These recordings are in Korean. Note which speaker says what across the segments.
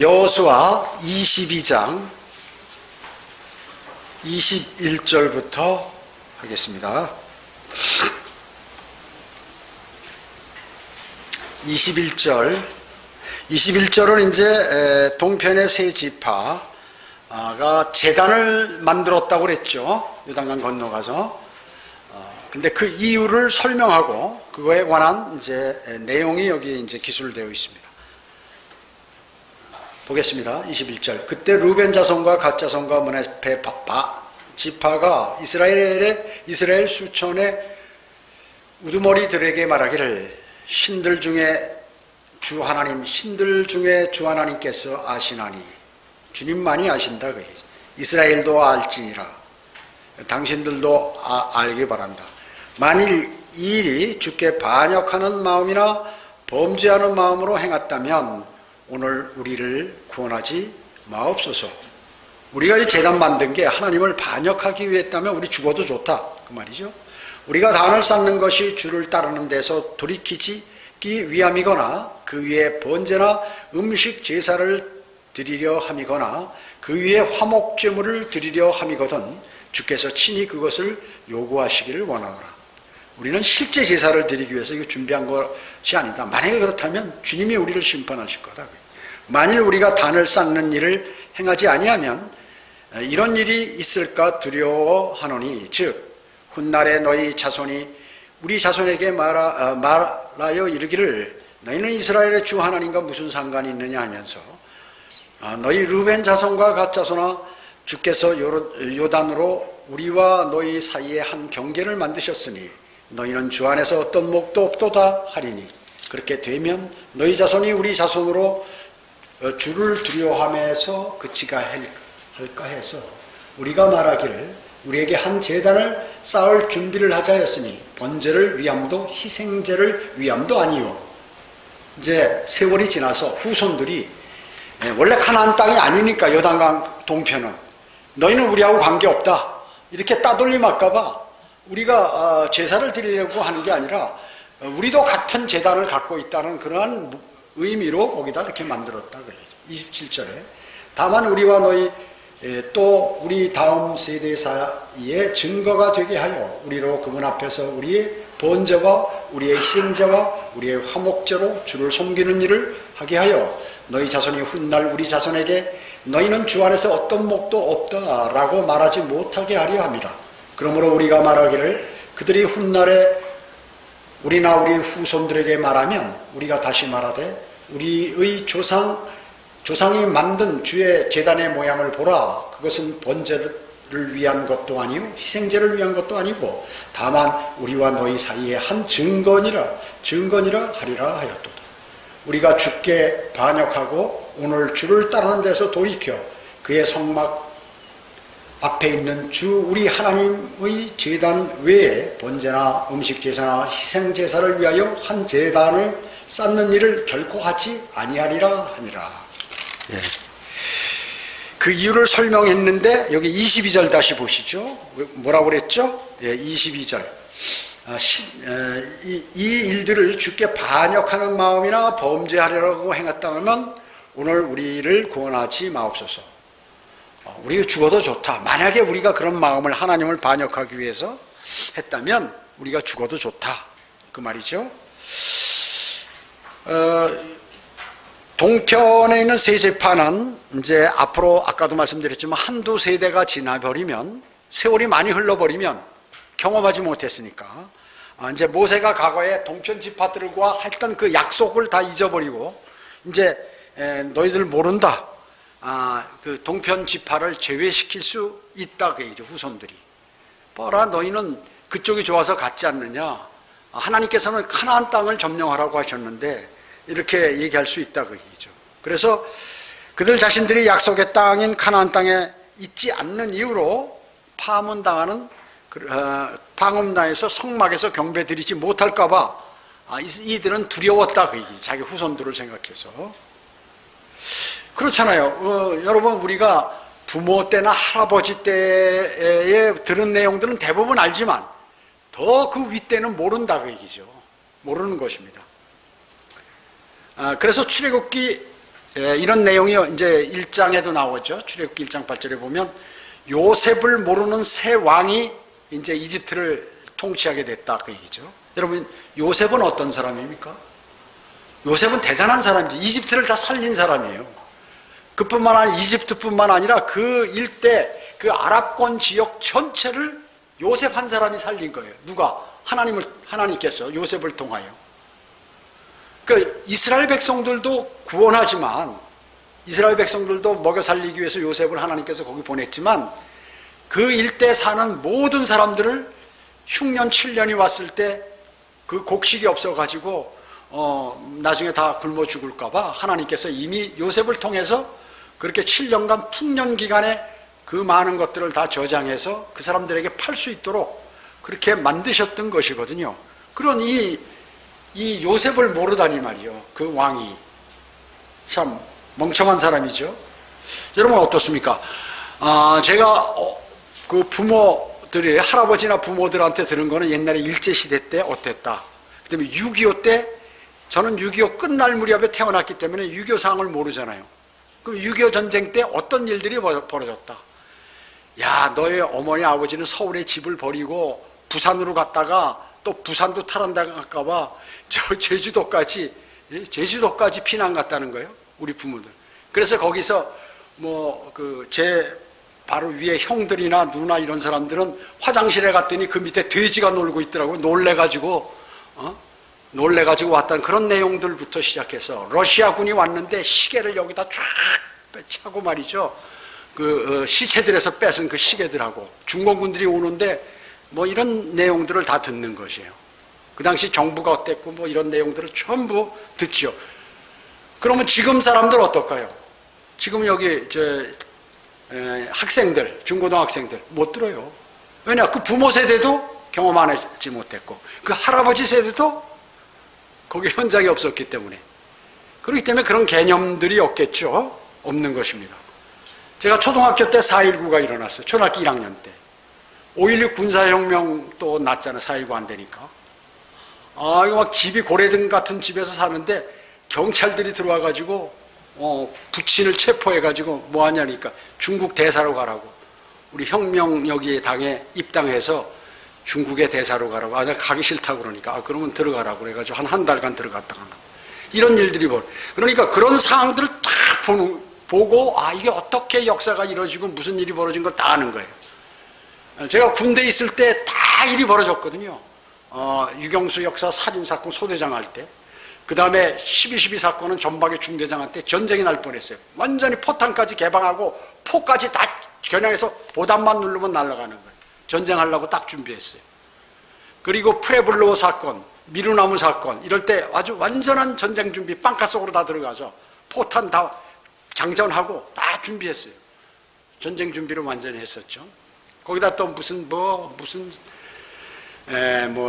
Speaker 1: 여호수아 22장 21절부터 하겠습니다. 21절은 이제 동편의 세 지파가 제단을 만들었다고 그랬죠. 요단강 건너가서. 근데 그 이유를 설명하고 그거에 관한 이제 내용이 여기 이제 기술되어 있습니다. 보겠습니다. 21절. 그때 루벤 자손과 갓 자손과 므낫세 지파가 이스라엘 수천의 우두머리들에게 말하기를 신들 중에 주 하나님께서 아시나니 주님만이 아신다. 그 얘기죠. 이스라엘도 알지니라. 당신들도 알기 바란다. 만일 이 일이 주께 반역하는 마음이나 범죄하는 마음으로 행했다면 오늘 우리를 구원하지 마옵소서. 우리가 이 제단 만든 게 하나님을 반역하기 위했다면 우리 죽어도 좋다 그 말이죠. 우리가 단을 쌓는 것이 주를 따르는 데서 돌이키기 위함이거나 그 위에 번제나 음식 제사를 드리려 함이거나 그 위에 화목제물을 드리려 함이거든 주께서 친히 그것을 요구하시기를 원하노라. 우리는 실제 제사를 드리기 위해서 이거 준비한 것이 아니다. 만약에 그렇다면 주님이 우리를 심판하실 거다. 만일 우리가 단을 쌓는 일을 행하지 아니하면 이런 일이 있을까 두려워하노니 즉 훗날에 너희 자손이 우리 자손에게 말하여 이르기를 너희는 이스라엘의 주 하나님과 무슨 상관이 있느냐 하면서 너희 르벤 자손과 갓 자손아 주께서 요단으로 우리와 너희 사이에 한 경계를 만드셨으니 너희는 주 안에서 어떤 목도 없도다 하리니 그렇게 되면 너희 자손이 우리 자손으로 주를 두려워함에서 그치가 할까 해서 우리가 말하기를 우리에게 한 제단을 쌓을 준비를 하자 했으니 번제를 위함도 희생제를 위함도 아니요. 이제 세월이 지나서 후손들이 원래 가나안 땅이 아니니까 요단강 동편은 너희는 우리하고 관계없다 이렇게 따돌림할까봐 우리가 제사를 드리려고 하는 게 아니라 우리도 같은 제단을 갖고 있다는 그러한 의미로 거기다 이렇게 만들었다 그래요. 27절에 다만 우리와 너희 또 우리 다음 세대 사이에 증거가 되게 하여 우리로 그분 앞에서 우리의 번제와 우리의 희생제와 우리의 화목제로 주를 섬기는 일을 하게 하여 너희 자손이 훗날 우리 자손에게 너희는 주 안에서 어떤 목도 없다라고 말하지 못하게 하려 함이라. 그러므로 우리가 말하기를 그들이 훗날에 우리나 우리 후손들에게 말하면 우리가 다시 말하되 우리의 조상이 만든 주의 제단의 모양을 보라. 그것은 번제를 위한 것도 아니요 희생제를 위한 것도 아니고 다만 우리와 너희 사이에 한 증거니라 하리라 하였도다. 우리가 주께 반역하고 오늘 주를 따르는 데서 돌이켜 그의 성막 앞에 있는 주 우리 하나님의 제단 외에 번제나 음식 제사나 희생 제사를 위하여 한 제단을 쌓는 일을 결코 하지 아니하리라 하니라. 예. 그 이유를 설명했는데 여기 22절 다시 보시죠. 뭐라고 그랬죠? 예, 22절. 이 일들을 주께 반역하는 마음이나 범죄하려고 행했다면 오늘 우리를 구원하지 마옵소서. 우리가 죽어도 좋다. 만약에 우리가 그런 마음을 하나님을 반역하기 위해서 했다면 우리가 죽어도 좋다. 그 말이죠. 동편에 있는 세 지파는 이제 앞으로 아까도 말씀드렸지만 한두 세대가 지나버리면 세월이 많이 흘러버리면 경험하지 못했으니까 이제 모세가 과거에 동편 지파들과 했던 그 약속을 다 잊어버리고 이제 너희들 모른다. 그 동편 지파를 제외시킬 수 있다 그 얘기죠. 후손들이 봐라 너희는 그쪽이 좋아서 갔지 않느냐. 하나님께서는 가나안 땅을 점령하라고 하셨는데 이렇게 얘기할 수 있다 그 얘기죠. 그래서 그들 자신들이 약속의 땅인 가나안 땅에 있지 않는 이유로 파문당해서 성막에서 경배 드리지 못할까 봐 이들은 두려웠다 그 얘기. 자기 후손들을 생각해서. 그렇잖아요. 여러분 우리가 부모 때나 할아버지 때에 들은 내용들은 대부분 알지만 더 그 윗때는 모른다 그 얘기죠. 모르는 것입니다. 그래서 출애굽기 이런 내용이 이제 1장에도 나오죠. 출애굽기 1장 8절에 보면 요셉을 모르는 새 왕이 이제 이집트를 통치하게 됐다 그 얘기죠. 여러분, 요셉은 어떤 사람입니까? 요셉은 대단한 사람이지. 이집트를 다 살린 사람이에요. 그뿐만 아니라 이집트뿐만 아니라 그 일대 그 아랍권 지역 전체를 요셉 한 사람이 살린 거예요. 누가? 하나님께서 요셉을 통하여. 그 이스라엘 백성들도 구원하지만, 이스라엘 백성들도 먹여 살리기 위해서 요셉을 하나님께서 거기 보냈지만, 그 일대 사는 모든 사람들을 흉년 7년이 왔을 때 그 곡식이 없어가지고 나중에 다 굶어 죽을까봐 하나님께서 이미 요셉을 통해서 그렇게 7년간 풍년 기간에 그 많은 것들을 다 저장해서 그 사람들에게 팔 수 있도록 그렇게 만드셨던 것이거든요. 그런 이 요셉을 모르다니 말이요. 그 왕이 참 멍청한 사람이죠. 여러분 어떻습니까? 제가 그 부모들이, 할아버지나 부모들한테 들은 거는 옛날에 일제시대 때 어땠다. 그 다음에 6.25 때, 저는 6.25 끝날 무렵에 태어났기 때문에 6.25 상황을 모르잖아요. 그럼 6.25 전쟁 때 어떤 일들이 벌어졌다. 야, 너의 어머니 아버지는 서울에 집을 버리고 부산으로 갔다가 또 부산도 탈환당할까봐 저 제주도까지 피난 갔다는 거예요. 우리 부모들. 그래서 거기서 제 바로 위에 형들이나 누나 이런 사람들은 화장실에 갔더니 그 밑에 돼지가 놀고 있더라고요. 놀래가지고 왔다는 그런 내용들부터 시작해서 러시아군이 왔는데 시계를 여기다 쫙 차고 말이죠. 시체들에서 뺏은 그 시계들하고 중공군들이 오는데 이런 내용들을 다 듣는 것이에요. 그 당시 정부가 어땠고 이런 내용들을 전부 듣죠. 그러면 지금 사람들 어떨까요? 지금 여기 학생들, 중고등학생들 못 들어요. 왜냐? 그 부모 세대도 경험 안 하지 못했고 그 할아버지 세대도 거기 현장이 없었기 때문에, 그렇기 때문에 그런 개념들이 없는 것입니다. 제가 초등학교 때 4.19가 일어났어요. 초등학교 1학년 때. 5.16 군사혁명 또 났잖아요. 4.19 안 되니까. 이거 막 집이 고래등 같은 집에서 사는데 경찰들이 들어와가지고 부친을 체포해가지고 뭐 하냐니까 중국 대사로 가라고. 우리 혁명 여기 당에 입당해서 중국의 대사로 가라고. 나 가기 싫다고 그러니까 그러면 들어가라고 그래가지고 한 달간 들어갔다가 이런 일들이 그러니까 그런 상황들을 다 보고 이게 어떻게 역사가 이루어지고 무슨 일이 벌어진 걸 다 아는 거예요. 제가 군대에 있을 때 다 일이 벌어졌거든요. 유경수 역사 살인사건 소대장 할 때, 그 다음에 12.12 사건은 전박의 중대장 할 때 전쟁이 날 뻔했어요. 완전히 포탄까지 개방하고 포까지 다 겨냥해서 보단만 누르면 날아가는 거예요. 전쟁하려고 딱 준비했어요. 그리고 프레블로 사건, 미루나무 사건 이럴 때 아주 완전한 전쟁 준비, 빵카 속으로 다 들어가서 포탄 다 장전하고 다 준비했어요. 전쟁 준비를 완전히 했었죠. 거기다 또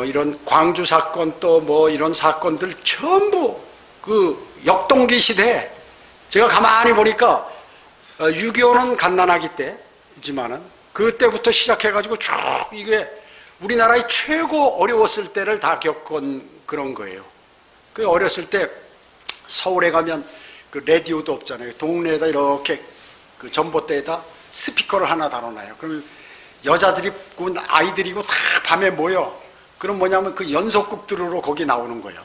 Speaker 1: 이런 광주 사건 또 이런 사건들 전부 그 역동기 시대에 제가 가만히 보니까 6.25는 갓난아기 때이지만은 그때부터 시작해가지고 쭉 이게 우리나라의 최고 어려웠을 때를 다 겪은 그런 거예요. 그 어렸을 때 서울에 가면 그 라디오도 없잖아요. 동네에다 이렇게 그 전봇대에다 스피커를 하나 달아놔요. 그러면 여자들이 아이들이고 다 밤에 모여. 그럼 뭐냐면 그 연속극 들으러 거기 나오는 거야.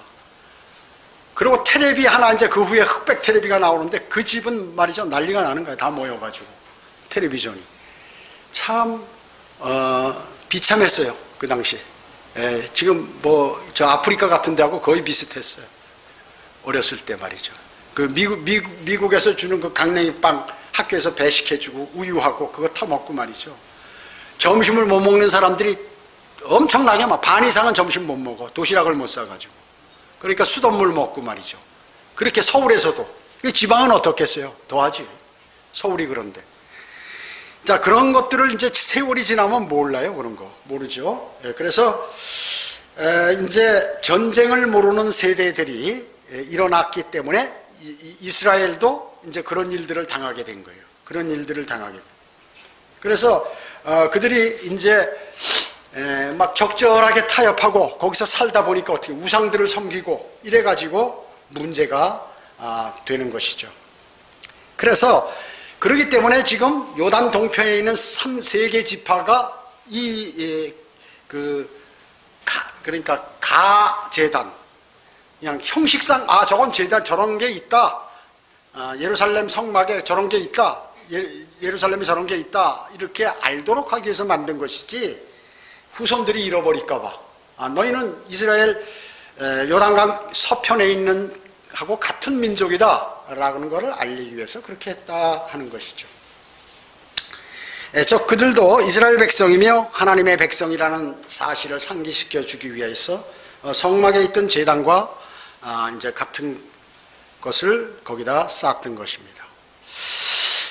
Speaker 1: 그리고 텔레비 하나 이제 그 후에 흑백 텔레비가 나오는데 그 집은 말이죠 난리가 나는 거야. 다 모여가지고 텔레비전이 참 비참했어요 그 당시. 지금 저 아프리카 같은 데하고 거의 비슷했어요. 어렸을 때 말이죠. 그 미국에서 주는 그 강냉이 빵 학교에서 배식해주고 우유하고 그거 타 먹고 말이죠. 점심을 못 먹는 사람들이 엄청나게 반 이상은 점심 못 먹어. 도시락을 못 사가지고. 그러니까 수돗물 먹고 말이죠. 그렇게 서울에서도. 지방은 어떻겠어요? 더하지. 서울이 그런데. 자, 그런 것들을 이제 세월이 지나면 몰라요. 그런 거. 모르죠. 그래서 이제 전쟁을 모르는 세대들이 일어났기 때문에 이스라엘도 이제 그런 일들을 당하게 된 거예요. 그런 일들을 당하게 된 거예요. 그래서 그들이 이제 막 적절하게 타협하고 거기서 살다 보니까 어떻게 우상들을 섬기고 이래가지고 문제가 되는 것이죠. 그래서 그렇기 때문에 지금 요단 동편에 있는 세 개 지파가 그러니까 가제단, 그냥 형식상 저건 제단 저런 게 있다. 예루살렘 성막에 저런 게 있다. 예루살렘에 저런 게 있다. 이렇게 알도록 하기 위해서 만든 것이지 후손들이 잃어버릴까 봐. 너희는 이스라엘 요단강 서편에 있는 하고 같은 민족이다 라는 것을 알리기 위해서 그렇게 했다 하는 것이죠. 그들도 이스라엘 백성이며 하나님의 백성이라는 사실을 상기시켜 주기 위해서 성막에 있던 제단과 이제 같은 것을 거기다 쌓았던 것입니다.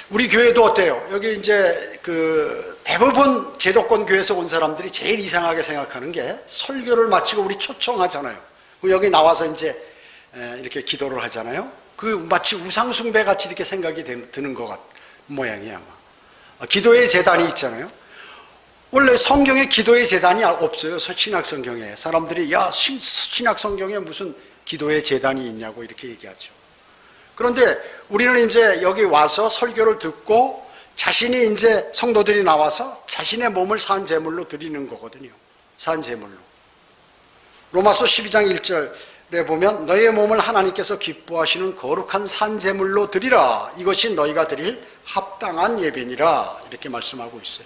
Speaker 1: 우리 교회도 어때요? 여기 이제 대부분 제도권 교회에서 온 사람들이 제일 이상하게 생각하는 게 설교를 마치고 우리 초청하잖아요. 여기 나와서 이제 이렇게 기도를 하잖아요. 마치 우상숭배 같이 이렇게 생각이 드는 것 모양이야 아마. 기도의 제단이 있잖아요. 원래 성경에 기도의 제단이 없어요. 신약 성경에. 사람들이 신약 성경에 무슨 기도의 제단이 있냐고 이렇게 얘기하죠. 그런데 우리는 이제 여기 와서 설교를 듣고 자신이 이제 성도들이 나와서 자신의 몸을 산 제물로 드리는 거거든요. 산 제물로. 로마서 12장 1절에 보면 너희의 몸을 하나님께서 기뻐하시는 거룩한 산 제물로 드리라. 이것이 너희가 드릴 합당한 예배니라. 이렇게 말씀하고 있어요.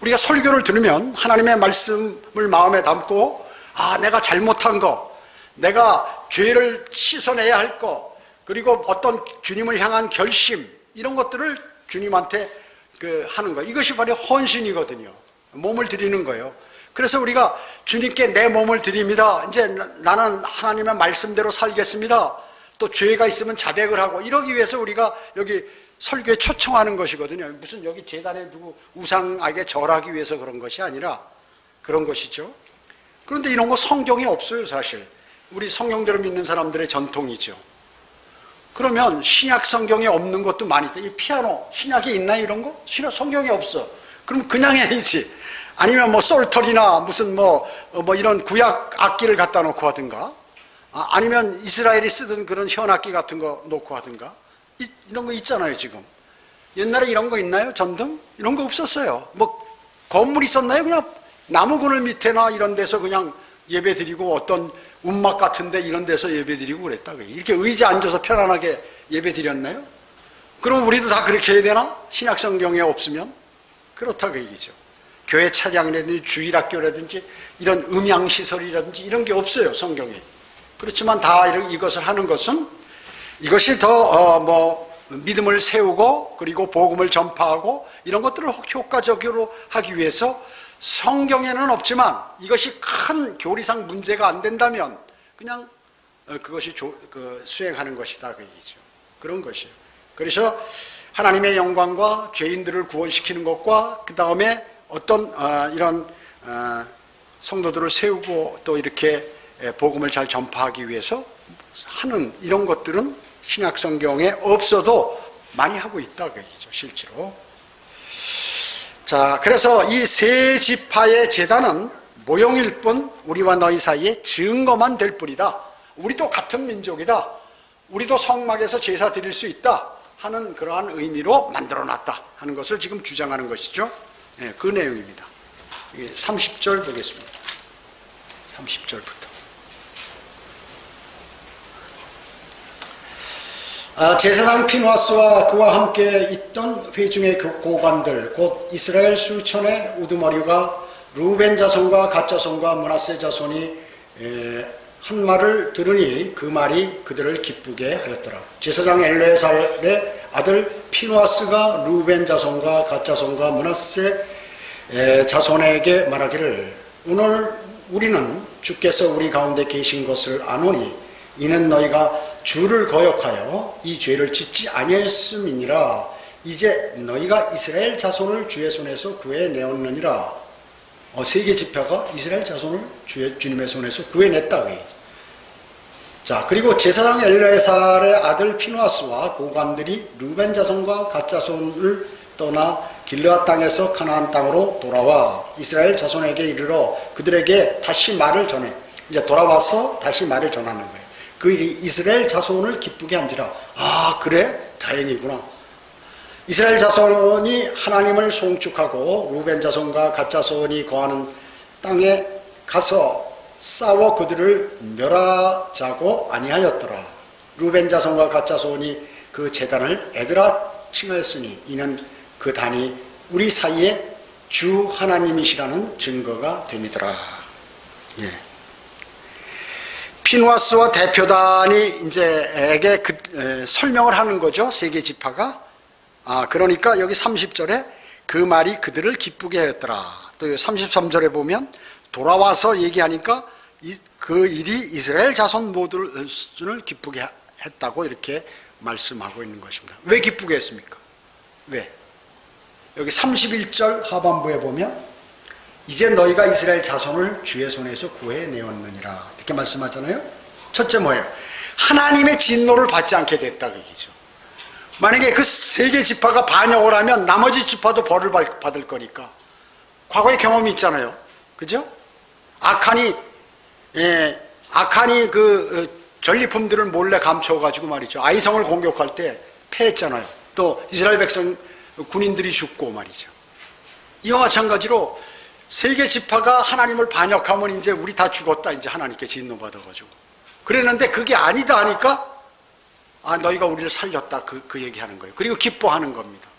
Speaker 1: 우리가 설교를 들으면 하나님의 말씀을 마음에 담고 내가 잘못한 거, 내가 죄를 씻어내야 할 거, 그리고 어떤 주님을 향한 결심, 이런 것들을 주님한테 하는 거. 이것이 바로 헌신이거든요. 몸을 드리는 거예요. 그래서 우리가 주님께 내 몸을 드립니다. 이제 나는 하나님의 말씀대로 살겠습니다. 또 죄가 있으면 자백을 하고 이러기 위해서 우리가 여기 설교에 초청하는 것이거든요. 무슨 여기 제단에 두고 우상에게 절하기 위해서 그런 것이 아니라 그런 것이죠. 그런데 이런 거 성경에 없어요, 사실. 우리 성경대로 믿는 사람들의 전통이죠. 그러면 신약 성경에 없는 것도 많이 있다. 이 피아노, 신약에 있나 이런 거? 신약 성경에 없어. 그럼 그냥 해야지. 아니면 솔털이나 무슨 이런 구약 악기를 갖다 놓고 하든가, 아니면 이스라엘이 쓰던 그런 현악기 같은 거 놓고 하든가, 이런 거 있잖아요, 지금. 옛날에 이런 거 있나요? 전등? 이런 거 없었어요. 건물 있었나요? 그냥 나무 그늘 밑에나 이런 데서 그냥 예배 드리고 어떤 운막 같은데 이런 데서 예배 드리고 그랬다. 이렇게 의자 앉아서 편안하게 예배 드렸나요? 그럼 우리도 다 그렇게 해야 되나? 신약 성경에 없으면? 그렇다고 얘기죠. 교회 찬양이라든지 주일학교라든지 이런 음향시설이라든지 이런 게 없어요, 성경에. 그렇지만 다 이것을 하는 것은 이것이 더 믿음을 세우고 그리고 복음을 전파하고 이런 것들을 효과적으로 하기 위해서 성경에는 없지만 이것이 큰 교리상 문제가 안 된다면 그냥 그것이 수행하는 것이다 그 얘기죠. 그런 것이에요. 그래서 하나님의 영광과 죄인들을 구원시키는 것과 그 다음에 어떤 이런 성도들을 세우고 또 이렇게 복음을 잘 전파하기 위해서 하는 이런 것들은 신약 성경에 없어도 많이 하고 있다 그 얘기죠, 실제로. 자, 그래서 이 세 지파의 제단은 모형일 뿐 우리와 너희 사이에 증거만 될 뿐이다. 우리도 같은 민족이다. 우리도 성막에서 제사 드릴 수 있다 하는 그러한 의미로 만들어놨다 하는 것을 지금 주장하는 것이죠. 네, 그 내용입니다. 30절 보겠습니다. 30절부터. 제사장 피누아스와 그와 함께 있던 회중의 고관들 곧 이스라엘 수천의 우두머리가 루벤 자손과 갓 자손과 므낫세 자손이 한 말을 들으니 그 말이 그들을 기쁘게 하였더라. 제사장 엘레살의 아들 피누아스가 루벤 자손과 갓 자손과 므낫세 자손에게 말하기를 오늘 우리는 주께서 우리 가운데 계신 것을 아노니 이는 너희가 주를 거역하여 이 죄를 짓지 아니하였음이니라. 이제 너희가 이스라엘 자손을 주의 손에서 구해내었느니라. 세계 지파가 이스라엘 자손을 주님의 손에서 구해냈다. 자, 그리고 제사장 엘레살의 아들 피누아스와 고관들이 루벤 자손과 갓 자손을 떠나 길르앗 땅에서 가나안 땅으로 돌아와 이스라엘 자손에게 이르러 그들에게 다시 말을 전해. 이제 돌아와서 다시 말을 전하는 거예요. 그 일이 이스라엘 자손을 기쁘게 한지라. 그래? 다행이구나. 이스라엘 자손이 하나님을 송축하고 루벤 자손과 갓 자손이 거하는 땅에 가서 싸워 그들을 멸하자고 아니하였더라. 루벤 자손과 갓 자손이 그 제단을 에드라 칭하였으니 이는 그 단이 우리 사이에 주 하나님이시라는 증거가 됨이더라. 예. 피누아스와 대표단이 이제 설명을 하는 거죠. 세 개 지파가. 그러니까 여기 30절에 그 말이 그들을 기쁘게 하였더라. 또 33절에 보면 돌아와서 얘기하니까 그 일이 이스라엘 자손 모두를 기쁘게 했다고 이렇게 말씀하고 있는 것입니다. 왜 기쁘게 했습니까? 왜? 여기 31절 하반부에 보면 이제 너희가 이스라엘 자손을 주의 손에서 구해내었느니라 이렇게 말씀하잖아요. 첫째 뭐예요? 하나님의 진노를 받지 않게 됐다 그 얘기죠. 만약에 그 세 개 지파가 반역을 하면 나머지 지파도 벌을 받을 거니까. 과거의 경험이 있잖아요. 그죠? 악한이 그 전리품들을 몰래 감춰가지고 말이죠. 아이성을 공격할 때 패했잖아요. 또 이스라엘 백성 군인들이 죽고 말이죠. 이와 마찬가지로 세 개 지파가 하나님을 반역하면 이제 우리 다 죽었다. 이제 하나님께 진노받아가지고. 그랬는데 그게 아니다 하니까 너희가 우리를 살렸다. 그 얘기하는 거예요. 그리고 기뻐하는 겁니다.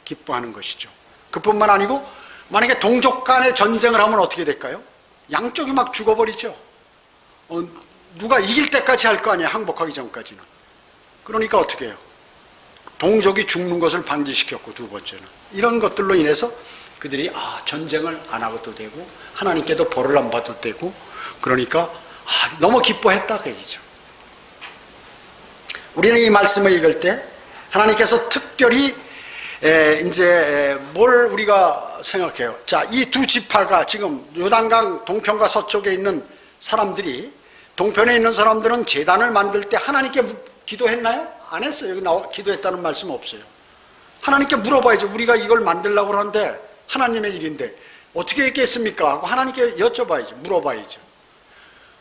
Speaker 1: 기뻐하는 것이죠. 그뿐만 아니고 만약에 동족 간의 전쟁을 하면 어떻게 될까요? 양쪽이 막 죽어버리죠. 누가 이길 때까지 할 거 아니에요. 항복하기 전까지는. 그러니까 어떻게 해요? 동족이 죽는 것을 방지시켰고 두 번째는 이런 것들로 인해서 그들이 전쟁을 안 하고도 되고 하나님께도 벌을 안 받아도 되고 그러니까 너무 기뻐했다 그 얘기죠. 우리는 이 말씀을 읽을 때 하나님께서 특별히 이제 뭘 우리가 생각해요? 자, 이 두 지파가 지금 요단강 동편과 서쪽에 있는 사람들이 동편에 있는 사람들은 제단을 만들 때 하나님께 기도했나요? 안 했어요. 여기 기도했다는 말씀 없어요. 하나님께 물어봐야죠. 우리가 이걸 만들려고 하는데 하나님의 일인데 어떻게 했겠습니까? 하고 하나님께 여쭤봐야죠. 물어봐야죠.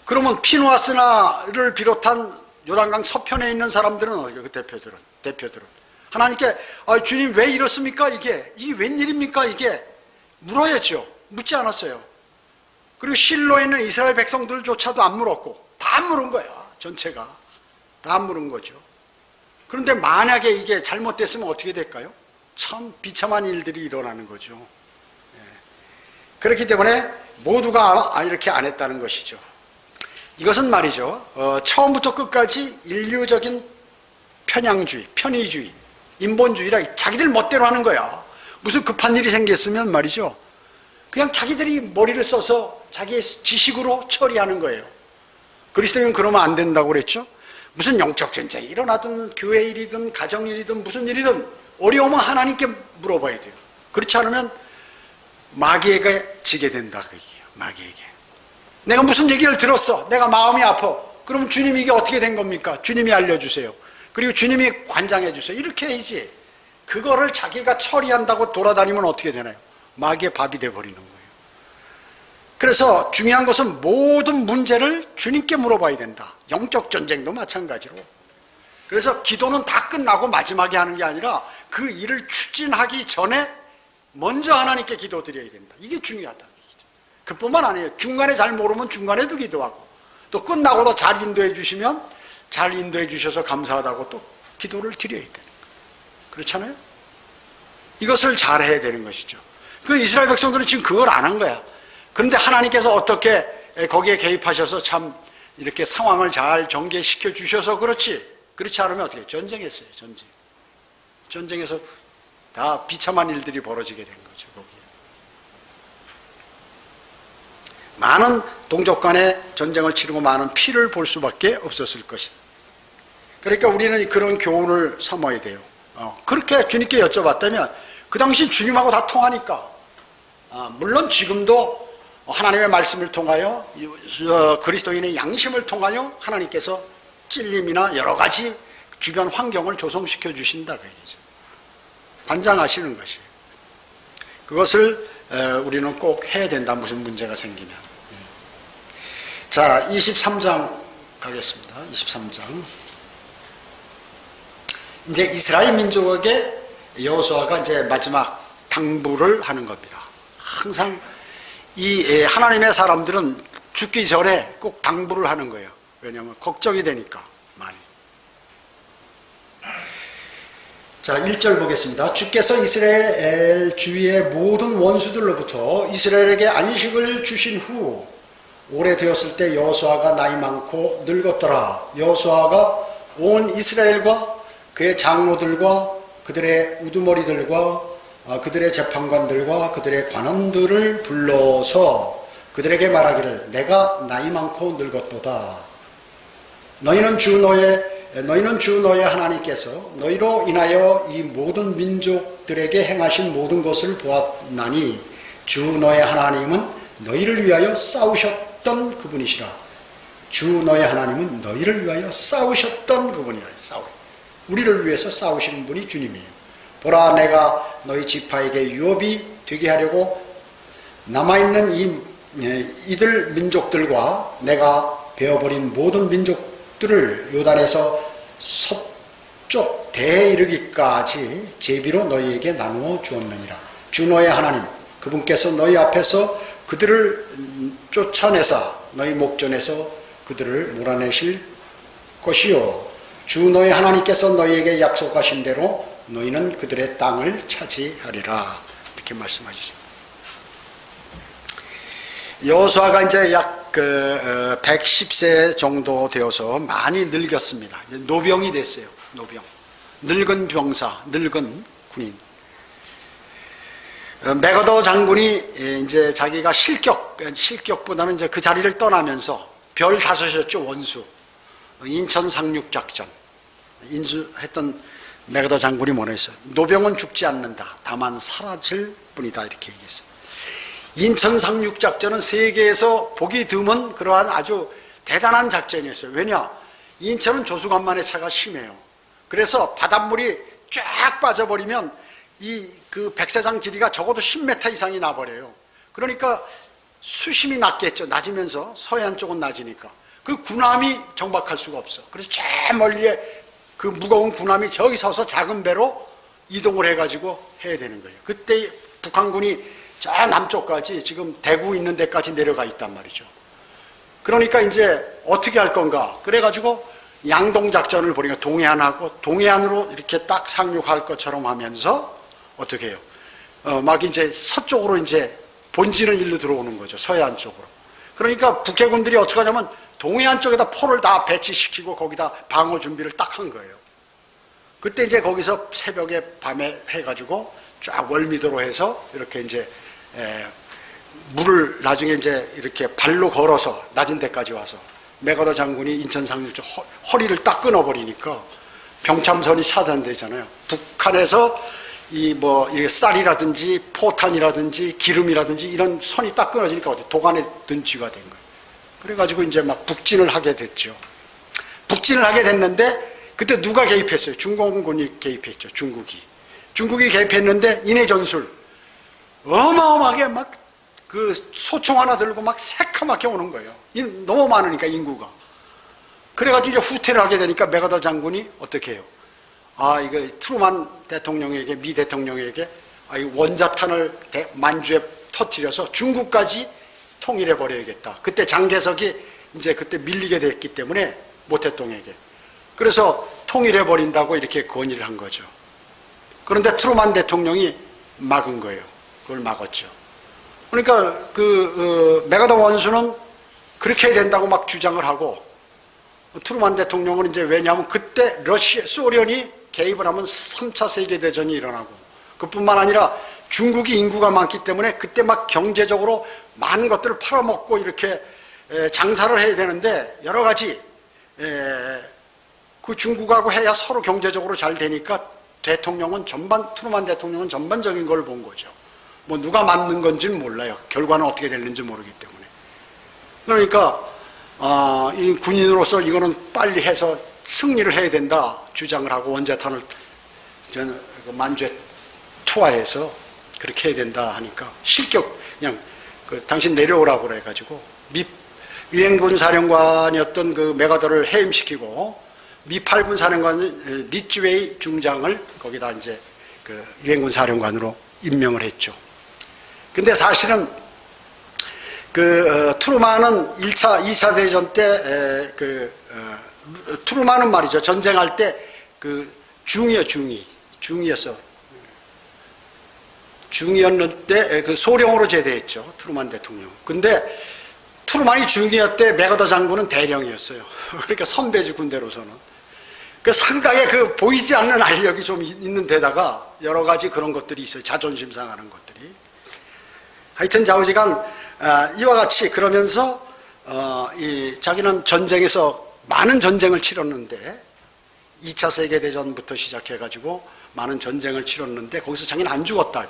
Speaker 1: 그러면 피누아스나를 비롯한 요단강 서편에 있는 사람들은 어디가 그 대표들은 하나님께 주님 왜 이렇습니까? 이게 웬일입니까? 이게 물어야죠. 묻지 않았어요. 그리고 실로에 있는 이스라엘 백성들조차도 안 물었고 다 물은 거야. 전체가 다 물은 거죠. 그런데 만약에 이게 잘못됐으면 어떻게 될까요? 참 비참한 일들이 일어나는 거죠. 그렇기 때문에 모두가 이렇게 안 했다는 것이죠. 이것은 말이죠. 처음부터 끝까지 인류적인 편향주의, 편의주의, 인본주의라 자기들 멋대로 하는 거야. 무슨 급한 일이 생겼으면 말이죠. 그냥 자기들이 머리를 써서 자기의 지식으로 처리하는 거예요. 그리스도인은 그러면 안 된다고 그랬죠. 무슨 영적 전쟁이 일어나든 교회 일이든 가정 일이든 무슨 일이든 어려우면 하나님께 물어봐야 돼요. 그렇지 않으면 마귀에게 지게 된다 그 얘기예요. 마귀에게. 내가 무슨 얘기를 들었어. 내가 마음이 아파. 그럼 주님 이게 어떻게 된 겁니까? 주님이 알려주세요. 그리고 주님이 관장해 주세요. 이렇게 해야지. 그거를 자기가 처리한다고 돌아다니면 어떻게 되나요? 마귀의 밥이 돼버리는 거예요. 그래서 중요한 것은 모든 문제를 주님께 물어봐야 된다. 영적 전쟁도 마찬가지로. 그래서 기도는 다 끝나고 마지막에 하는 게 아니라 그 일을 추진하기 전에 먼저 하나님께 기도드려야 된다. 이게 중요하다. 그뿐만 아니에요. 중간에 잘 모르면 중간에도 기도하고 또 끝나고도 잘 인도해 주시면 잘 인도해 주셔서 감사하다고 또 기도를 드려야 되는 거예요. 그렇잖아요? 이것을 잘 해야 되는 것이죠. 그 이스라엘 백성들은 지금 그걸 안 한 거야. 그런데 하나님께서 어떻게 거기에 개입하셔서 참 이렇게 상황을 잘 전개시켜 주셔서 그렇지. 그렇지 않으면 어떻게 전쟁했어요. 전쟁에서 다 비참한 일들이 벌어지게 된 거죠. 거기에. 많은 동족 간의 전쟁을 치르고 많은 피를 볼 수밖에 없었을 것이다. 그러니까 우리는 그런 교훈을 삼아야 돼요. 그렇게 주님께 여쭤봤다면 그 당시 주님하고 다 통하니까 물론 지금도 하나님의 말씀을 통하여 그리스도인의 양심을 통하여 하나님께서 찔림이나 여러 가지 주변 환경을 조성시켜 주신다 그 얘기죠. 관장하시는 것이에요. 그것을 우리는 꼭 해야 된다. 무슨 문제가 생기면. 자, 23장 가겠습니다. 23장. 이제 이스라엘 민족에게 여호수아가 이제 마지막 당부를 하는 겁니다. 항상 이 하나님의 사람들은 죽기 전에 꼭 당부를 하는 거예요. 왜냐하면 걱정이 되니까 많이. 자, 1절 보겠습니다. 주께서 이스라엘 주위의 모든 원수들로부터 이스라엘에게 안식을 주신 후 오래되었을 때 여호수아가 나이 많고 늙었더라. 여호수아가 온 이스라엘과 그의 장로들과 그들의 우두머리들과 그들의 재판관들과 그들의 관원들을 불러서 그들에게 말하기를 내가 나이 많고 늙었도다. 너희는 주 너의 하나님께서 너희로 인하여 이 모든 민족들에게 행하신 모든 것을 보았나니 주 너의 하나님은 너희를 위하여 싸우셨던 그분이시라. 주 너의 하나님은 너희를 위하여 싸우셨던 그분이야. 우리를 위해서 싸우시는 분이 주님이에요. 보라, 내가 너희 지파에게 유업이 되게 하려고 남아있는 이들 민족들과 내가 베어버린 모든 민족들을 요단에서 서쪽 대해 이르기까지 제비로 너희에게 나누어 주었느니라. 주 너의 하나님 그분께서 너희 앞에서 그들을 쫓아내사 너희 목전에서 그들을 몰아내실 것이요 주 너희 하나님께서 너희에게 약속하신 대로 너희는 그들의 땅을 차지하리라. 이렇게 말씀하셨습니다. 여호수아가 이제 약 110세 정도 되어서 많이 늙었습니다. 이제 노병이 됐어요. 노병. 늙은 병사, 늙은 군인. 메가더 장군이 이제 자기가 실격보다는 이제 그 자리를 떠나면서 별 5이었죠. 원수. 인천 상륙작전. 인수했던 메가더 장군이 뭐라 했어요? 노병은 죽지 않는다. 다만 사라질 뿐이다. 이렇게 얘기했어요. 인천 상륙작전은 세계에서 보기 드문 그러한 아주 대단한 작전이었어요. 왜냐? 인천은 조수간만의 차가 심해요. 그래서 바닷물이 쫙 빠져버리면 그 백사장 길이가 적어도 10m 이상이 나버려요. 그러니까 수심이 낮겠죠. 낮으면서 서해안 쪽은 낮으니까. 그 군함이 정박할 수가 없어. 그래서 저 멀리에 그 무거운 군함이 저기 서서 작은 배로 이동을 해가지고 해야 되는 거예요. 그때 북한군이 저 남쪽까지 지금 대구 있는 데까지 내려가 있단 말이죠. 그러니까 이제 어떻게 할 건가? 그래가지고 양동작전을 벌이니까 동해안하고 동해안으로 이렇게 딱 상륙할 것처럼 하면서 어떻게 해요? 막 이제 서쪽으로 이제 본지는 일로 들어오는 거죠. 서해안 쪽으로. 그러니까 북해군들이 어떻게 하냐면 동해안 쪽에다 포를 다 배치시키고 거기다 방어 준비를 딱 한 거예요. 그때 이제 거기서 새벽에 밤에 해가지고 쫙 월미도로 해서 이렇게 이제 물을 나중에 이제 이렇게 발로 걸어서 낮은 데까지 와서 메가더 장군이 인천 상륙 허리를 딱 끊어버리니까 병참선이 차단되잖아요. 북한에서 이 쌀이라든지 포탄이라든지 기름이라든지 이런 선이 딱 끊어지니까 어디 도간에 든 쥐가 된 거예요. 그래가지고 이제 막 북진을 하게 됐죠. 북진을 하게 됐는데 그때 누가 개입했어요? 중공군이 개입했죠. 중국이 개입했는데 인해 전술 어마어마하게 막 그 소총 하나 들고 막 새카맣게 오는 거예요. 너무 많으니까 인구가. 그래가지고 이제 후퇴를 하게 되니까 메가더 장군이 어떻게 해요? 이거 트루만 대통령에게, 미 대통령에게 이 원자탄을 만주에 터뜨려서 중국까지 통일해 버려야겠다. 그때 장개석이 이제 그때 밀리게 됐기 때문에 모태똥에게. 그래서 통일해 버린다고 이렇게 건의를 한 거죠. 그런데 트루만 대통령이 막은 거예요. 그걸 막았죠. 그러니까 메가더 원수는 그렇게 해야 된다고 막 주장을 하고 트루만 대통령은 이제 왜냐하면 그때 소련이 개입을 하면 3차 세계대전이 일어나고 그뿐만 아니라 중국이 인구가 많기 때문에 그때 막 경제적으로 많은 것들을 팔아먹고 이렇게 장사를 해야 되는데 여러 가지 그 중국하고 해야 서로 경제적으로 잘 되니까 트루만 대통령은 전반적인 걸 본 거죠. 뭐 누가 맞는 건지는 몰라요. 결과는 어떻게 됐는지 모르기 때문에. 그러니까 이 군인으로서 이거는 빨리 해서 승리를 해야 된다 주장을 하고 원자탄을 만주에 투하해서 그렇게 해야 된다 하니까 실격 그냥 당신 내려오라고 그래가지고 미 유엔군 사령관이었던 그 메가더를 해임시키고 미 8군 사령관 리츠웨이 중장을 거기다 이제 그 유엔군 사령관으로 임명을 했죠. 근데 사실은 트루만은 2차 대전 때 트루만은 말이죠. 전쟁할 때 중이었어. 중이었는데 그 소령으로 제대했죠. 트루만 대통령. 근데 트루만이 중이었대 맥어더 장군은 대령이었어요. 그러니까 선배지 군대로서는. 상당히 보이지 않는 알력이 좀 있는 데다가 여러 가지 그런 것들이 있어요. 자존심 상하는 것들이. 하여튼 좌우지간 이와 같이 그러면서 자기는 전쟁에서 많은 전쟁을 치렀는데 2차 세계대전부터 시작해가지고 많은 전쟁을 치렀는데 거기서 자기는 안 죽었다.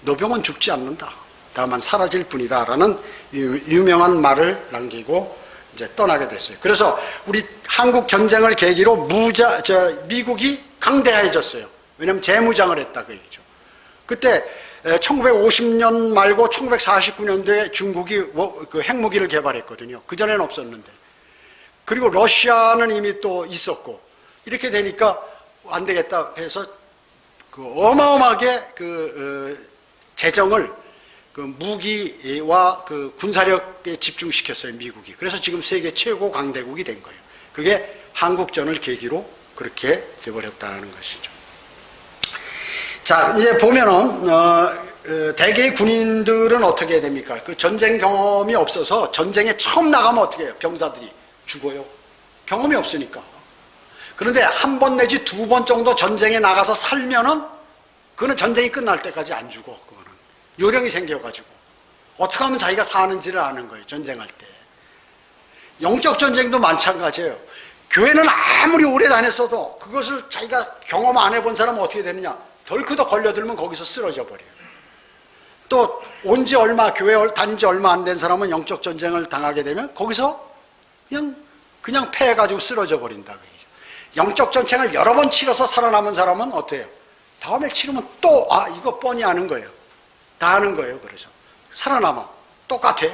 Speaker 1: 노병은 죽지 않는다. 다만 사라질 뿐이다. 라는 유명한 말을 남기고 이제 떠나게 됐어요. 그래서 우리 한국 전쟁을 계기로 미국이 강대해졌어요. 왜냐하면 재무장을 했다. 그 얘기죠. 그때 1950년 말고 1949년도에 중국이 핵무기를 개발했거든요. 그전에는 없었는데. 그리고 러시아는 이미 또 있었고, 이렇게 되니까 안 되겠다 해서 어마어마하게 재정을 무기와 군사력에 집중시켰어요, 미국이. 그래서 지금 세계 최고 강대국이 된 거예요. 그게 한국전을 계기로 그렇게 돼버렸다는 것이죠. 자, 이제 보면은, 대개의 군인들은 어떻게 됩니까? 전쟁 경험이 없어서 전쟁에 처음 나가면 어떻게 해요? 병사들이 죽어요. 경험이 없으니까. 그런데 한 번 내지 두 번 정도 전쟁에 나가서 살면은, 그거는 전쟁이 끝날 때까지 안 죽어, 그거는. 요령이 생겨가지고. 어떻게 하면 자기가 사는지를 아는 거예요, 전쟁할 때. 영적 전쟁도 마찬가지예요. 교회는 아무리 오래 다녔어도 그것을 자기가 경험 안 해본 사람은 어떻게 되느냐? 덜크덕 걸려들면 거기서 쓰러져 버려요. 또 온 지 얼마, 교회 다닌 지 얼마 안 된 사람은 영적 전쟁을 당하게 되면 거기서 그냥 패해가지고 쓰러져 버린다. 그얘기죠. 영적 전쟁을 여러 번 치러서 살아남은 사람은 어때요? 다음에 치르면 또 이거 뻔히 아는 거예요. 다 아는 거예요. 그래서 살아남아. 똑같아.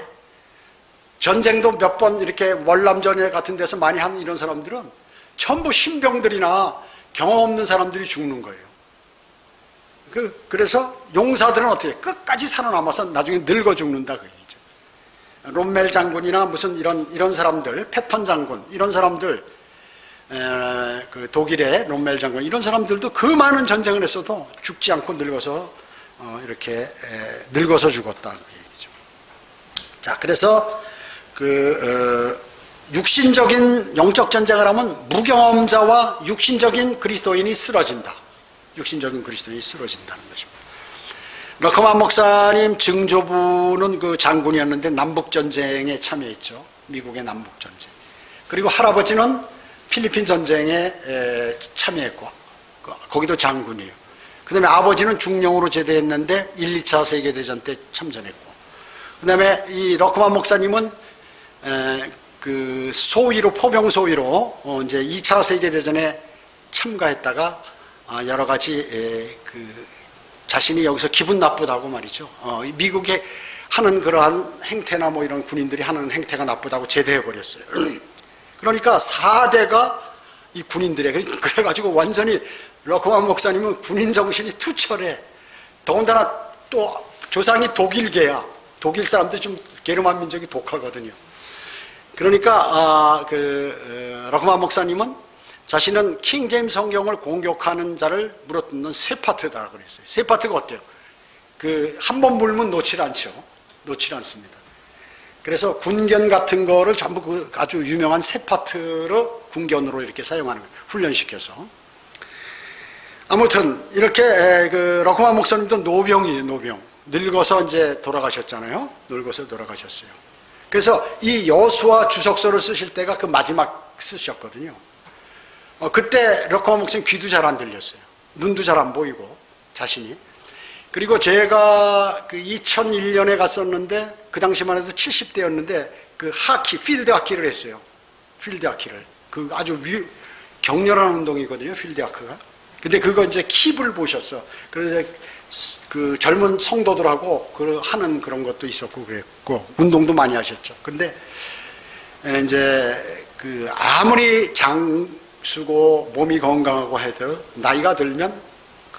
Speaker 1: 전쟁도 몇 번 이렇게 월남전 같은 데서 많이 한 이런 사람들은 전부 신병들이나 경험 없는 사람들이 죽는 거예요. 그래서 용사들은 어떻게 끝까지 살아남아서 나중에 늙어 죽는다 그 얘기죠. 롬멜 장군이나 무슨 이런 사람들, 패턴 장군 이런 사람들, 독일의 롬멜 장군 이런 사람들도 그 많은 전쟁을 했어도 죽지 않고 늙어서 이렇게 늙어서 죽었다 그 얘기죠. 자, 그래서 육신적인 영적 전쟁을 하면 무경험자와 육신적인 그리스도인이 쓰러진다. 육신적인 그리스도인이 쓰러진다는 것입니다. 러커만 목사님 증조부는 그 장군이었는데 남북전쟁에 참여했죠. 미국의 남북전쟁. 그리고 할아버지는 필리핀 전쟁에 참여했고 거기도 장군이에요. 그 다음에 아버지는 중령으로 제대했는데 1, 2차 세계대전 때 참전했고 그 다음에 이 러커만 목사님은 소위로 포병 소위로 이제 2차 세계대전에 참가했다가 여러 가지 자신이 여기서 기분 나쁘다고 말이죠. 미국에 하는 그러한 행태나 뭐 이런 군인들이 하는 행태가 나쁘다고 제대해 버렸어요. 그러니까 4대가 이 군인들에 그래가지고 완전히 러커만 목사님은 군인 정신이 투철해. 더군다나 또 조상이 독일계야. 독일 사람들이 좀 게르만 민족이 독하거든요. 그러니까 러커만 목사님은 자신은 킹 제임스 성경을 공격하는 자를 물어뜯는 세 파트다 그랬어요. 세 파트가 어때요? 한 번 물면 놓질 않죠. 놓질 않습니다. 그래서 군견 같은 거를 전부 아주 유명한 세 파트를 군견으로 이렇게 사용하는 거예요. 훈련시켜서. 아무튼 이렇게 러커만 목사님도 노병이에요. 노병. 늙어서 이제 돌아가셨잖아요. 늙어서 돌아가셨어요. 그래서 이 여수와 주석서를 쓰실 때가 그 마지막 쓰셨거든요. 그때 러커만 목사님 귀도 잘 안 들렸어요. 눈도 잘 안 보이고 자신이. 그리고 제가 2001년에 갔었는데 그 당시만 해도 70대였는데 필드 하키를 했어요. 필드 하키를. 아주 격렬한 운동이거든요. 필드 하키가. 근데 그거 이제 킵을 보셨어. 그래서 젊은 성도들하고 하는 그런 것도 있었고 그랬고 운동도 많이 하셨죠. 근데 이제 아무리 장수고 몸이 건강하고 해도 나이가 들면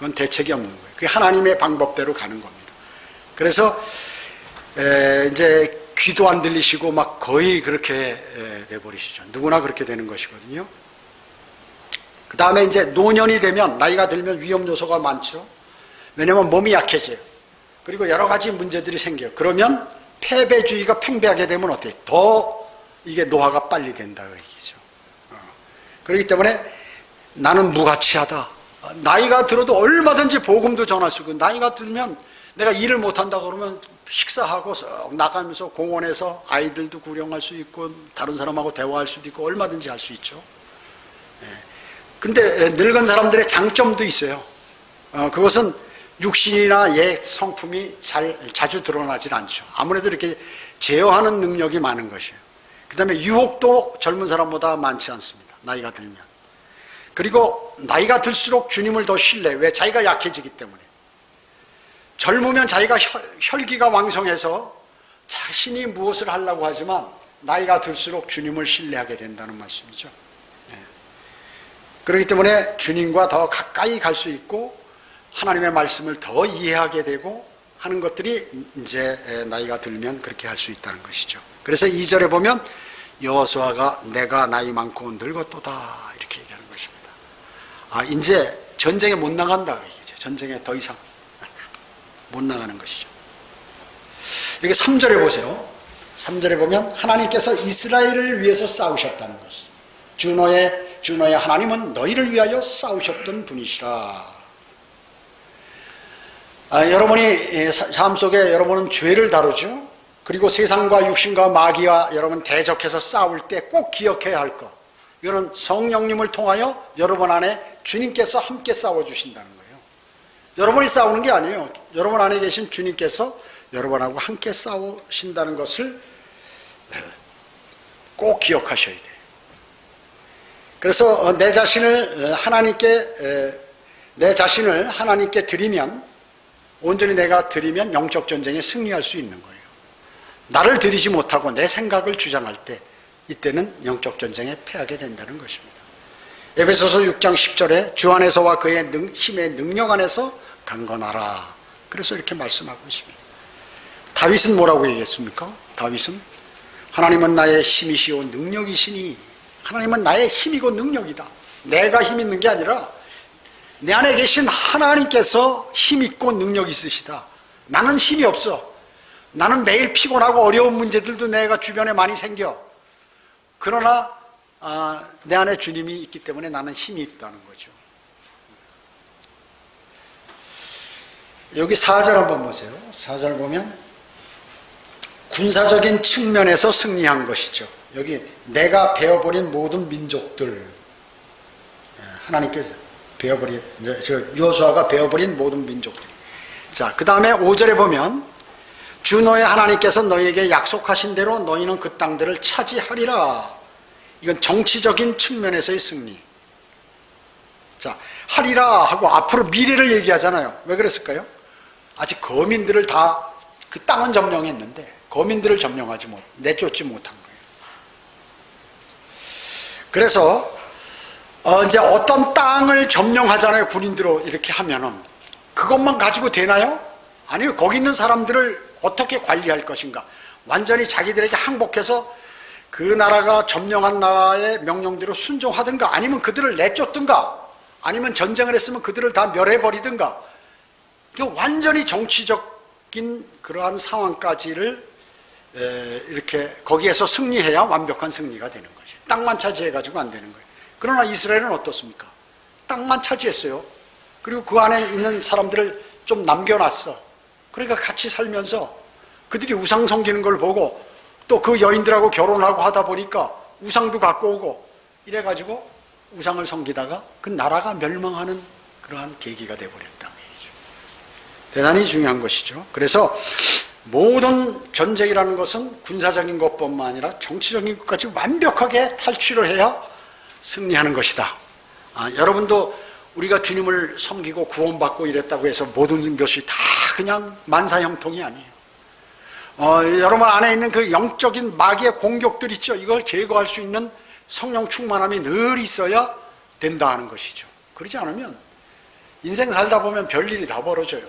Speaker 1: 그건 대책이 없는 거예요. 그게 하나님의 방법대로 가는 겁니다. 그래서 이제 귀도 안 들리시고 막 거의 그렇게 돼버리시죠. 누구나 그렇게 되는 것이거든요. 그 다음에 이제 노년이 되면, 나이가 들면 위험 요소가 많죠. 왜냐면 몸이 약해져요. 그리고 여러 가지 문제들이 생겨요. 그러면 패배주의가 팽배하게 되면 어때요? 더 이게 노화가 빨리 된다 그 얘기죠. 그렇기 때문에 나는 무가치하다. 나이가 들어도 얼마든지 복음도 전할 수 있고, 나이가 들면 내가 일을 못한다 그러면 식사하고 나가면서 공원에서 아이들도 구경할 수 있고 다른 사람하고 대화할 수도 있고 얼마든지 할 수 있죠. 근데 늙은 사람들의 장점도 있어요. 그것은 육신이나 옛 성품이 자주 드러나질 않죠. 아무래도 이렇게 제어하는 능력이 많은 것이에요. 그 다음에 유혹도 젊은 사람보다 많지 않습니다. 나이가 들면. 그리고 나이가 들수록 주님을 더 신뢰해요. 왜? 자기가 약해지기 때문에. 젊으면 자기가 혈기가 왕성해서 자신이 무엇을 하려고 하지만 나이가 들수록 주님을 신뢰하게 된다는 말씀이죠. 그렇기 때문에 주님과 더 가까이 갈 수 있고 하나님의 말씀을 더 이해하게 되고 하는 것들이 이제 나이가 들면 그렇게 할 수 있다는 것이죠. 그래서 2절에 보면 여호수아가 내가 나이 많고 늙었도다 이렇게 얘기하는 것입니다. 이제 전쟁에 못 나간다 그 얘기죠. 전쟁에 더 이상 못 나가는 것이죠. 여기 3절에 보세요. 3절에 보면 하나님께서 이스라엘을 위해서 싸우셨다는 것이죠. 주너의 하나님은 너희를 위하여 싸우셨던 분이시라. 여러분이 삶 속에 여러분은 죄를 다루죠. 그리고 세상과 육신과 마귀와 여러분 대적해서 싸울 때 꼭 기억해야 할 것, 이거는 성령님을 통하여 여러분 안에 주님께서 함께 싸워주신다는 거예요. 여러분이 싸우는 게 아니에요. 여러분 안에 계신 주님께서 여러분하고 함께 싸우신다는 것을 꼭 기억하셔야 돼요. 그래서 내 자신을 하나님께 드리면, 온전히 내가 드리면 영적 전쟁에 승리할 수 있는 거예요. 나를 드리지 못하고 내 생각을 주장할 때, 이때는 영적 전쟁에 패하게 된다는 것입니다. 에베소서 6장 10절에 주 안에서와 그의 힘의 능력 안에서 강건하라. 그래서 이렇게 말씀하고 있습니다. 다윗은 뭐라고 얘기했습니까? 다윗은 하나님은 나의 힘이시오 능력이시니, 하나님은 나의 힘이고 능력이다. 내가 힘 있는 게 아니라 내 안에 계신 하나님께서 힘 있고 능력 있으시다. 나는 힘이 없어. 나는 매일 피곤하고 어려운 문제들도 내가 주변에 많이 생겨. 그러나 내 안에 주님이 있기 때문에 나는 힘이 있다는 거죠. 여기 4절 한번 보세요. 4절 보면 군사적인 측면에서 승리한 것이죠. 여기 내가 베어버린 모든 민족들, 하나님께서 여호수아가 베어버린 모든 민족들. 자, 그 다음에 5절에 보면 주 너의 하나님께서 너희에게 약속하신 대로 너희는 그 땅들을 차지하리라. 이건 정치적인 측면에서의 승리. 자, 하리라 하고 앞으로 미래를 얘기하잖아요. 왜 그랬을까요? 아직 거민들을 다 그 땅은 점령했는데 거민들을 내쫓지 못한 거예요. 그래서 이제 어떤 땅을 점령하잖아요. 군인들로 이렇게 하면은 그것만 가지고 되나요? 아니요. 거기 있는 사람들을 어떻게 관리할 것인가? 완전히 자기들에게 항복해서 그 나라가 점령한 나라의 명령대로 순종하든가, 아니면 그들을 내쫓든가, 아니면 전쟁을 했으면 그들을 다 멸해버리든가. 완전히 정치적인 그러한 상황까지를 이렇게 거기에서 승리해야 완벽한 승리가 되는 거죠. 땅만 차지해가지고 안 되는 거예요. 그러나 이스라엘은 어떻습니까? 땅만 차지했어요. 그리고 그 안에 있는 사람들을 좀 남겨놨어. 그러니까 같이 살면서 그들이 우상 섬기는 걸 보고 또 그 여인들하고 결혼하고 하다 보니까 우상도 갖고 오고 이래가지고 우상을 섬기다가 그 나라가 멸망하는 그러한 계기가 되어버렸다. 대단히 중요한 것이죠. 그래서 모든 전쟁이라는 것은 군사적인 것뿐만 아니라 정치적인 것까지 완벽하게 탈취를 해야 승리하는 것이다. 여러분도 우리가 주님을 섬기고 구원받고 이랬다고 해서 모든 것이 다 그냥 만사형통이 아니에요. 여러분 안에 있는 그 영적인 마귀의 공격들 있죠. 이걸 제거할 수 있는 성령 충만함이 늘 있어야 된다 하는 것이죠. 그러지 않으면 인생 살다 보면 별일이 다 벌어져요.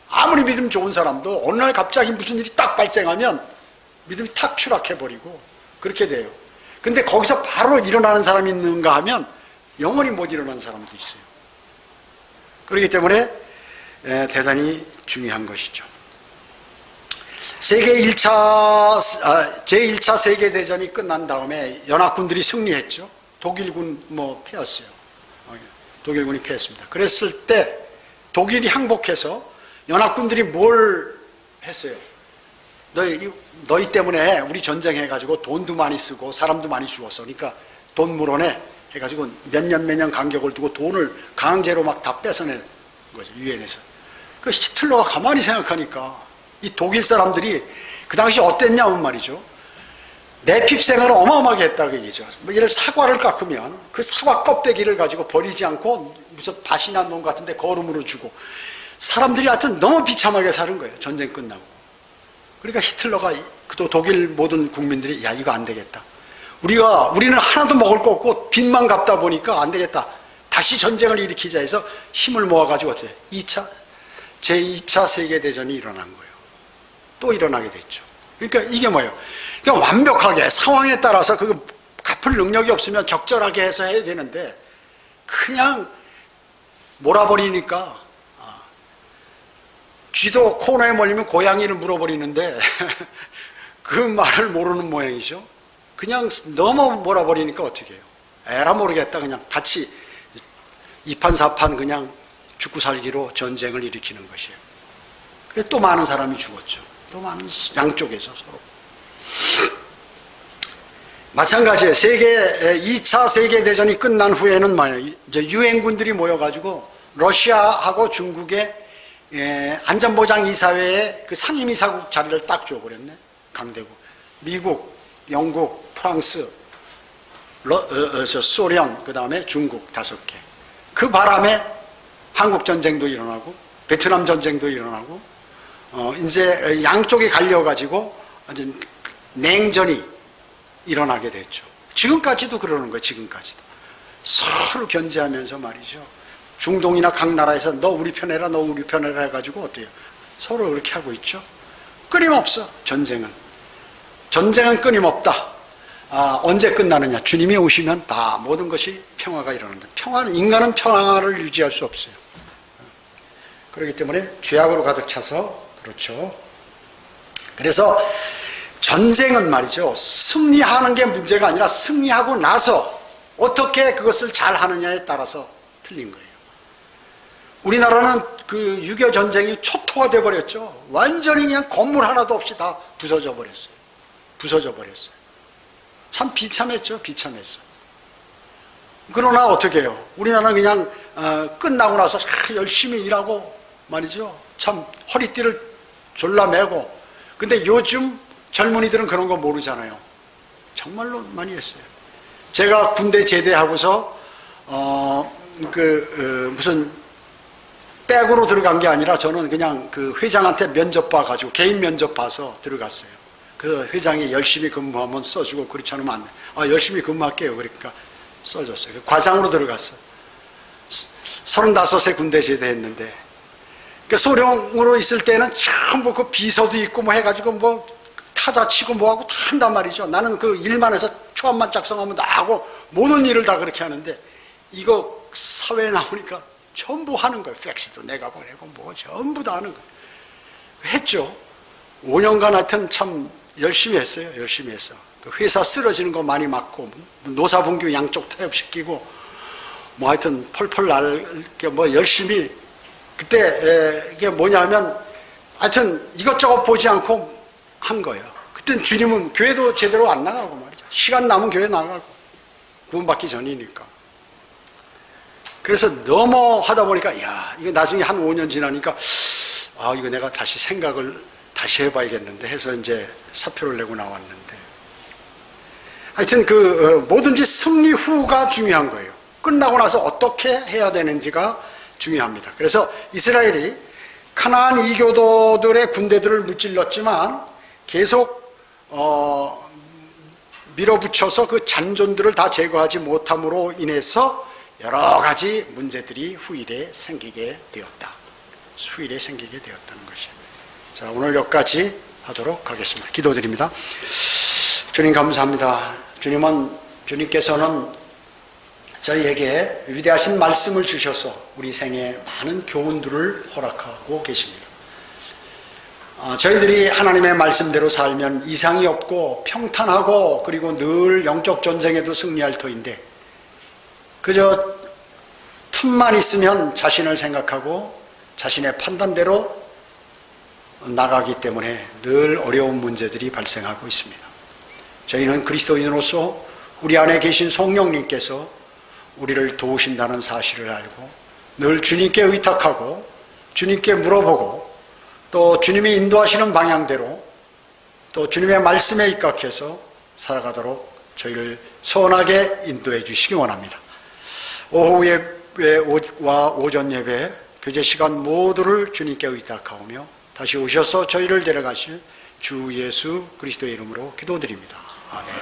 Speaker 1: 아무리 믿음 좋은 사람도 어느 날 갑자기 무슨 일이 딱 발생하면 믿음이 탁 추락해버리고 그렇게 돼요. 근데 거기서 바로 일어나는 사람이 있는가 하면 영원히 못 일어나는 사람도 있어요. 그렇기 때문에 대단히 중요한 것이죠. 제1차 세계대전이 끝난 다음에 연합군들이 승리했죠. 독일군 패했어요. 독일군이 패했습니다. 그랬을 때 독일이 항복해서 연합군들이 뭘 했어요? 너희 때문에 우리 전쟁해가지고 돈도 많이 쓰고 사람도 많이 죽었어. 그러니까 돈 물어내 해가지고 몇 년 간격을 두고 돈을 강제로 막 다 뺏어내는 거죠. 유엔에서. 그 히틀러가 가만히 생각하니까 이 독일 사람들이 그 당시 어땠냐면 말이죠. 내핍생활을 어마어마하게 했다고 얘기죠. 예를 사과를 깎으면 그 사과 껍데기를 가지고 버리지 않고 무슨 밭이나 농 같은 데 거름으로 주고 사람들이 하여튼 너무 비참하게 사는 거예요. 전쟁 끝나고. 그러니까 히틀러가 또 독일 모든 국민들이 야 이거 안 되겠다. 우리는 하나도 먹을 거 없고 빚만 갚다 보니까 안 되겠다. 다시 전쟁을 일으키자 해서 힘을 모아가지고 어떻게 제2차 세계대전이 일어난 거예요. 또 일어나게 됐죠. 그러니까 이게 뭐예요? 그러니까 완벽하게 상황에 따라서 그거 갚을 능력이 없으면 적절하게 해서 해야 되는데 그냥 몰아버리니까 쥐도 코너에 몰리면 고양이를 물어버리는데 그 말을 모르는 모양이죠. 그냥 너무 몰아버리니까 어떻게 해요? 에라 모르겠다. 그냥 같이 이판사판 그냥 죽고 살기로 전쟁을 일으키는 것이에요. 그래서 또 많은 사람이 죽었죠. 또 많은 양쪽에서 서로. 마찬가지예요. 2차 세계대전이 끝난 후에는 뭐예요? 이제 유엔군들이 모여가지고 러시아하고 중국의 안전보장이사회에 그 상임이사국 자리를 딱 줘버렸네. 강대국. 미국, 영국, 프랑스, 소련, 그 다음에 중국 5개. 그 바람에 한국전쟁도 일어나고, 베트남 전쟁도 일어나고, 이제 양쪽이 갈려가지고, 냉전이 일어나게 됐죠. 지금까지도 그러는 거예요, 지금까지도. 서로 견제하면서 말이죠. 중동이나 각 나라에서 너 우리 편해라, 너 우리 편해라 해가지고 어때요? 서로 그렇게 하고 있죠. 끊임없어, 전쟁은. 전쟁은 끊임없다. 언제 끝나느냐? 주님이 오시면 다 모든 것이 평화가 일어난다. 인간은 평화를 유지할 수 없어요. 그렇기 때문에 죄악으로 가득 차서 그렇죠. 그래서 전쟁은 말이죠. 승리하는 게 문제가 아니라 승리하고 나서 어떻게 그것을 잘 하느냐에 따라서 틀린 거예요. 우리나라는 그 6.25 전쟁이 초토화돼 버렸죠. 완전히 그냥 건물 하나도 없이 다 부서져 버렸어요. 참 비참했죠. 비참했어. 그러나 어떻게 해요? 우리나라는 그냥 끝나고 나서 열심히 일하고 말이죠. 참 허리띠를 졸라매고. 근데 요즘 젊은이들은 그런 거 모르잖아요. 정말로 많이 했어요. 제가 군대 제대하고서 무슨 백으로 들어간 게 아니라 저는 그냥 그 회장한테 면접 봐가지고 개인 면접 봐서 들어갔어요. 그 회장이 열심히 근무하면 써주고 그렇지 않으면 안 돼. 열심히 근무할게요. 그러니까 써줬어요. 과장으로 들어갔어. 35세 군대 제대했는데. 그러니까 소령으로 있을 때는 전부 그 비서도 있고 뭐 해가지고 뭐 타자 치고 뭐하고 다 한단 말이죠. 나는 그 일만 해서 초안만 작성하면 다 하고 모든 일을 다 그렇게 하는데 이거 사회에 나오니까 전부 하는 거예요. 팩스도 내가 보내고 뭐 전부 다 하는 거예요. 했죠. 5년간 하여튼 참 열심히 했어요. 열심히 했어. 그 회사 쓰러지는 거 많이 막고 노사분규 양쪽 타협시키고 뭐 하여튼 펄펄 날게 뭐 열심히 그때 이게 뭐냐면 하여튼 이것저것 보지 않고 한 거예요. 그땐 주님은 교회도 제대로 안 나가고 말이죠. 시간 남은 교회 나가고 구원받기 전이니까. 그래서 너무 하다 보니까 이거 나중에 한 5년 지나니까 이거 내가 다시 생각을 다시 해봐야겠는데 해서 이제 사표를 내고 나왔는데 하여튼 뭐든지 승리 후가 중요한 거예요. 끝나고 나서 어떻게 해야 되는지가 중요합니다. 그래서 이스라엘이 가나안 이교도들의 군대들을 무찔렀지만 계속 밀어붙여서 그 잔존들을 다 제거하지 못함으로 인해서 여러 가지 문제들이 후일에 생기게 되었다는 것이에요. 자, 오늘 여기까지 하도록 하겠습니다. 기도드립니다. 주님 감사합니다. 주님께서는 저희에게 위대하신 말씀을 주셔서 우리 생에 많은 교훈들을 허락하고 계십니다. 저희들이 하나님의 말씀대로 살면 이상이 없고 평탄하고 그리고 늘 영적 전쟁에도 승리할 터인데 그저 틈만 있으면 자신을 생각하고 자신의 판단대로 나가기 때문에 늘 어려운 문제들이 발생하고 있습니다. 저희는 그리스도인으로서 우리 안에 계신 성령님께서 우리를 도우신다는 사실을 알고 늘 주님께 의탁하고 주님께 물어보고 또 주님이 인도하시는 방향대로 또 주님의 말씀에 입각해서 살아가도록 저희를 선하게 인도해 주시기 원합니다. 오후 예배와 오전 예배, 교제 시간 모두를 주님께 의탁하오며 다시 오셔서 저희를 데려가실 주 예수 그리스도의 이름으로 기도드립니다. 아멘.